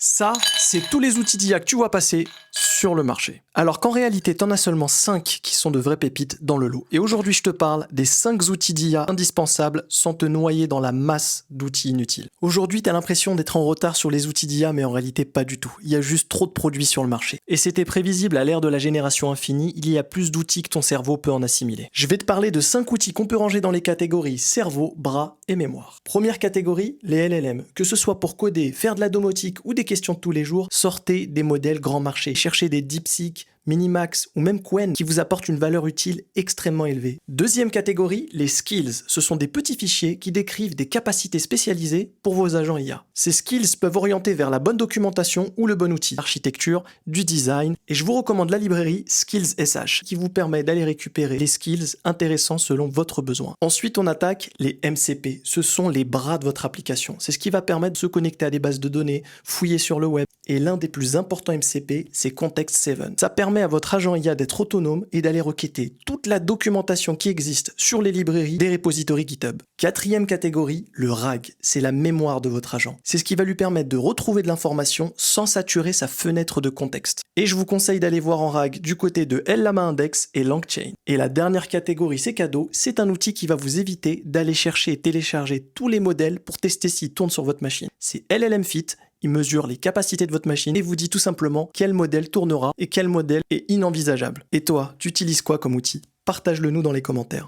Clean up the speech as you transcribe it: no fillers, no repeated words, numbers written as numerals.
Ça, c'est tous les outils d'IA que tu vois passer sur le marché. Alors qu'en réalité, t'en as seulement 5 qui sont de vraies pépites dans le lot. Et aujourd'hui, je te parle des 5 outils d'IA indispensables sans te noyer dans la masse d'outils inutiles. Aujourd'hui, t'as l'impression d'être en retard sur les outils d'IA, mais en réalité, pas du tout. Il y a juste trop de produits sur le marché. Et c'était prévisible à l'ère de la génération infinie, il y a plus d'outils que ton cerveau peut en assimiler. Je vais te parler de 5 outils qu'on peut ranger dans les catégories cerveau, bras et mémoire. Première catégorie, les LLM. Que ce soit pour coder, faire de la domotique ou des questions de tous les jours, sortez des modèles grand marché. Cherchez des DeepSeek, Minimax ou même Qwen qui vous apportent une valeur utile extrêmement élevée. Deuxième catégorie, les skills. Ce sont des petits fichiers qui décrivent des capacités spécialisées pour vos agents IA. Ces skills peuvent orienter vers la bonne documentation ou le bon outil, l'architecture, du design, et je vous recommande la librairie Skills.sh qui vous permet d'aller récupérer les skills intéressants selon votre besoin. Ensuite, on attaque les MCP. Ce sont les bras de votre application. C'est ce qui va permettre de se connecter à des bases de données, fouiller sur le web. Et l'un des plus importants MCP, c'est Context7. Ça permet à votre agent IA d'être autonome et d'aller requêter toute la documentation qui existe sur les librairies des repositories GitHub. Quatrième catégorie, le RAG. C'est la mémoire de votre agent. C'est ce qui va lui permettre de retrouver de l'information sans saturer sa fenêtre de contexte. Et je vous conseille d'aller voir en RAG du côté de LLama Index et LangChain. Et la dernière catégorie, c'est cadeau, c'est un outil qui va vous éviter d'aller chercher et télécharger tous les modèles pour tester s'ils tournent sur votre machine. C'est LLM Fit. Il mesure les capacités de votre machine et vous dit tout simplement quel modèle tournera et quel modèle est inenvisageable. Et toi, tu utilises quoi comme outil? Partage-le nous dans les commentaires.